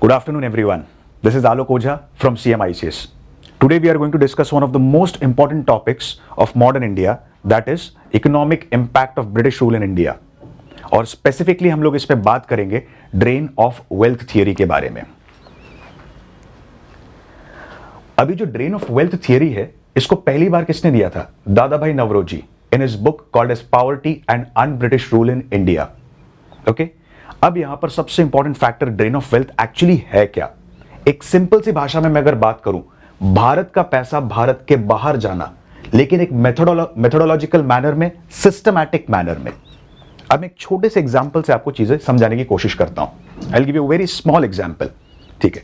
Good afternoon, everyone. This is Alok Ojha from CMICS. Today, we are going to discuss one of the most important topics of modern India, that is economic impact of British rule in India. और specifically हम लोग इस पे बात करेंगे drain of wealth theory के बारे में. अभी जो ड्रेन ऑफ वेल्थ थियरी है, इसको पहली बार किसने दिया था? Dadabhai Naoroji in his book called as poverty and un British rule in India. Okay, अब यहां पर सबसे important factor drain of wealth actually है क्या? एक सिंपल सी भाषा में मैं अगर बात करूं, भारत का पैसा भारत के बाहर जाना, लेकिन एक मेथोडोलॉजिकल मैनर में, सिस्टमैटिक मैनर में. अब एक छोटे से एग्जांपल से आपको चीजें समझाने की कोशिश करता हूं. I will give you very small example. ठीक है,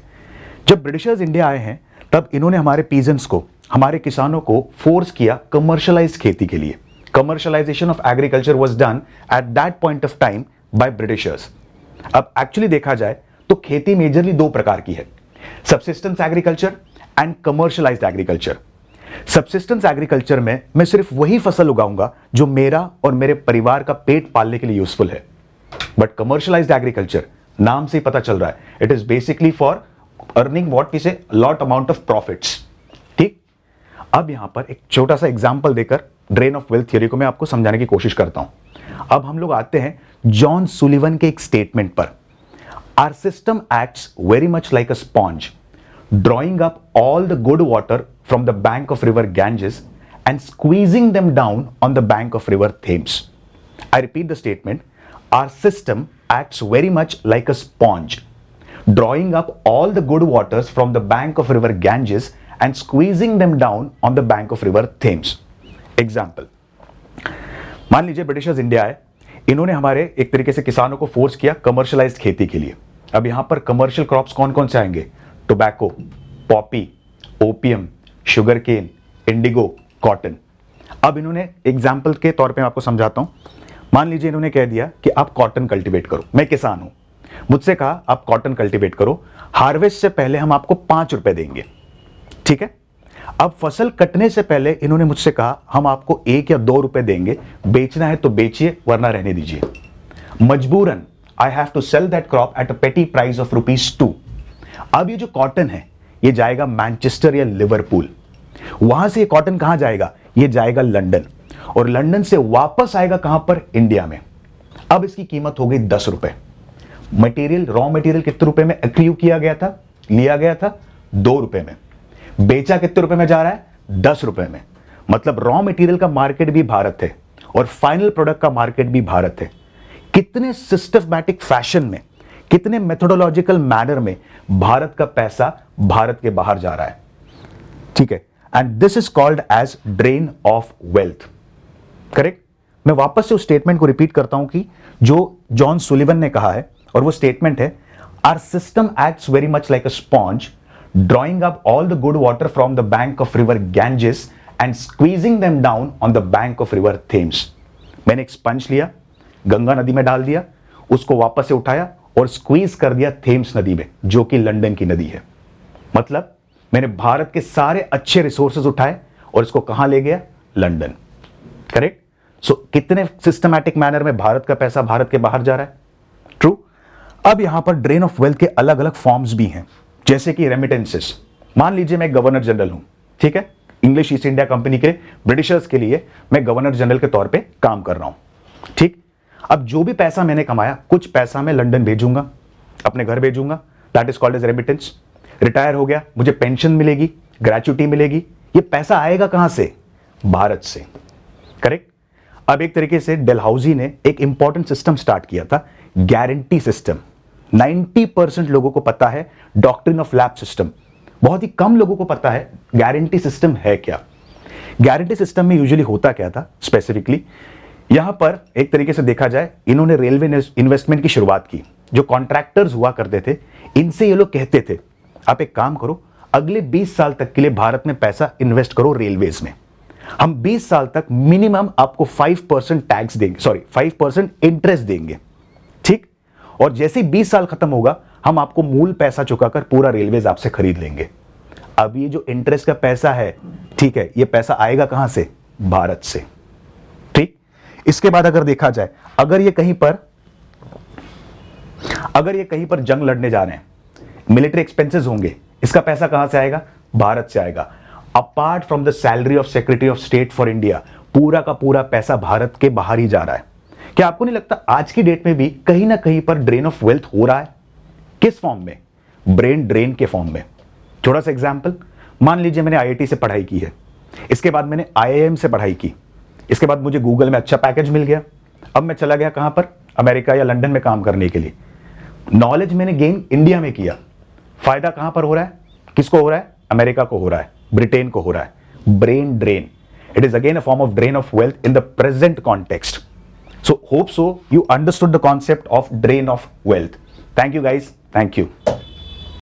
जब ब्रिटिशर्स इंडिया आए हैं, तब इन्होंने हमारे पीजेंट्स को, हमारे किसानों को फोर्स किया कमर्शियलाइज खेती के लिए. Commercialisation of agriculture was done at that point of time by Britishers. अब एक्चुअली देखा जाए तो खेती मेजरली दो प्रकार की है, subsistence agriculture and commercialised agriculture. Subsistence agriculture में मैं सिर्फ वही फसल उगाऊंगा जो मेरा और मेरे परिवार का पेट पालने के लिए यूजफुल है. बट कमर्शियलाइज्ड एग्रीकल्चर, नाम से ही पता चल रहा है, it is basically for earning what we say lot amount of profits. ठीक, अब यहां पर एक छोटा सा एग्जांपल देकर ड्रेन ऑफ वेल्थ थ्योरी को मैं आपको समझाने की कोशिश करता हूं. अब हम लोग आते हैं जॉन सुलिवन के एक स्टेटमेंट पर. Our system acts very much like a sponge, drawing up all the good water from the bank of river Ganges and squeezing them down on the bank of river Thames. I repeat the statement. Our system acts very much like a sponge, drawing up all the good waters from the bank of river Ganges and squeezing them down on the bank of river Thames. Example. मान लीजिए Britishers India आए, इन्होंने हमारे एक तरीके से किसानों को फोर्स किया कमर्शियलाइज्ड खेती के लिए. अब यहां पर कमर्शियल क्रॉप्स कौन कौन से आएंगे? Tobacco, poppy, opium, sugar cane, indigo, cotton. अब इन्होंने एग्जाम्पल के तौर पे मैं आपको समझाता हूं. मान लीजिए इन्होंने कह दिया कि आप कॉटन कल्टीवेट करो. मैं किसान हूं, मुझसे कहा आप कॉटन कल्टीवेट करो, हार्वेस्ट से पहले हम आपको 5 रुपए देंगे. ठीक है, अब फसल कटने से पहले इन्होंने मुझसे कहा हम आपको 1 या 2 रुपए देंगे, बेचना है तो बेचिए वरना रहने दीजिए. मजबूरन I have to sell that crop at a petty price of ₹2. अब ये जो कॉटन है, ये जाएगा मैनचेस्टर या लिवरपूल. वहां से ये कॉटन कहां जाएगा? ये जाएगा लंदन, और लंदन से वापस आएगा कहां पर? इंडिया में. अब इसकी कीमत हो गई 10 रुपए. मटेरियल, रॉ मटेरियल कितने रुपए में एक्वायर किया गया था, लिया गया था? 2 रुपए में. बेचा कितने रुपए में जा रहा है? 10 रुपए में. मतलब रॉ मटेरियल का मार्केट भी भारत है और फाइनल प्रोडक्ट का मार्केट भी भारत है. कितने सिस्टमैटिक फैशन में, कितने मेथोडोलॉजिकल मैनर में भारत का पैसा भारत के बाहर जा रहा है. ठीक है, and this is called as drain of wealth. Correct. मैं वापस से उस स्टेटमेंट को रिपीट करता हूं कि जो जॉन सुलिवन ने कहा है, और वो स्टेटमेंट है, our system acts very much like a sponge, drawing up all the good water from the bank of river Ganges and squeezing them down on the bank of river Thames. मैंने एक sponge लिया, गंगा नदी में डाल दिया, उसको वापस से उठाया और स्क्वीज कर दिया थेम्स नदी में, जो कि लंदन की नदी है. मतलब मैंने भारत के सारे अच्छे रिसोर्सेज उठाए और इसको कहां ले गया? लंदन. करेक्ट. सो कितने सिस्टमैटिक मैनर में भारत का पैसा भारत के बाहर जा रहा है. ट्रू. अब यहां पर ड्रेन ऑफ वेल्थ के अलग अलग फॉर्म्स भी हैं, जैसे कि रेमिटेंसेस. मान लीजिए मैं गवर्नर जनरल हूं. ठीक है, इंग्लिश ईस्ट इंडिया कंपनी के ब्रिटिशर्स के लिए मैं गवर्नर जनरल के तौर पर काम कर रहा हूं. ठीक. अब जो भी पैसा मैंने कमाया, कुछ पैसा मैं लंदन भेजूंगा, अपने घर भेजूंगा, that is called as remittance. Retire हो गया, मुझे पेंशन मिलेगी, ग्रेच्युटी मिलेगी. ये पैसा आएगा कहां से? भारत से. करेक्ट. अब एक तरीके से डेलहाउजी ने एक इंपॉर्टेंट सिस्टम स्टार्ट किया था, गारंटी सिस्टम. 90% लोगों को पता है डॉक्ट्रिन ऑफ लैप सिस्टम, बहुत ही कम लोगों को पता है गारंटी सिस्टम है क्या. गारंटी सिस्टम में यूजुअली होता क्या था स्पेसिफिकली? यहां पर एक तरीके से देखा जाए, इन्होंने रेलवे इन्वेस्टमेंट की शुरुआत की. जो कॉन्ट्रैक्टर्स हुआ करते थे, इनसे ये लोग कहते थे आप एक काम करो, अगले 20 साल तक के लिए भारत में पैसा इन्वेस्ट करो रेलवेज में. हम 20 साल तक मिनिमम आपको 5% टैक्स देंगे, सॉरी 5% इंटरेस्ट देंगे. ठीक. और जैसे ही 20 साल खत्म होगा, हम आपको मूल पैसा चुकाकर पूरा रेलवेज आपसे खरीद लेंगे. अब ये जो इंटरेस्ट का पैसा है, ठीक है, ये पैसा आएगा कहां से? भारत से. ठीक. इसके बाद अगर देखा जाए, अगर ये कहीं पर जंग लड़ने जा रहे हैं, मिलिट्री एक्सपेंसेस होंगे, इसका पैसा कहां से आएगा? भारत से आएगा। Apart from the salary of secretary of state for India, पूरा का पूरा पैसा भारत के बाहर ही जा रहा है। क्या आपको नहीं लगता आज की डेट में भी कहीं ना कहीं पर ड्रेन ऑफ वेल्थ हो रहा है? किस फॉर्म में? ब्रेन ड्रेन के फॉर्म में। थोड़ा सा एग्जाम्पल, मान लीजिए मैंने आईआईटी से पढ़ाई की है, इसके बाद मैंने आईआईएम से पढ़ाई की, इसके बाद मुझे गूगल में अच्छा पैकेज मिल गया, अब मैं चला गया कहां पर? अमेरिका या लंदन में काम करने के लिए। नॉलेज मैंने गेन इंडिया में किया, फायदा कहां पर हो रहा है? किसको हो रहा है? अमेरिका को हो रहा है, ब्रिटेन को हो रहा है। Brain drain, it is again a form of drain of wealth in the present context. So hope so you understood the concept of drain of wealth. Thank you guys. Thank you.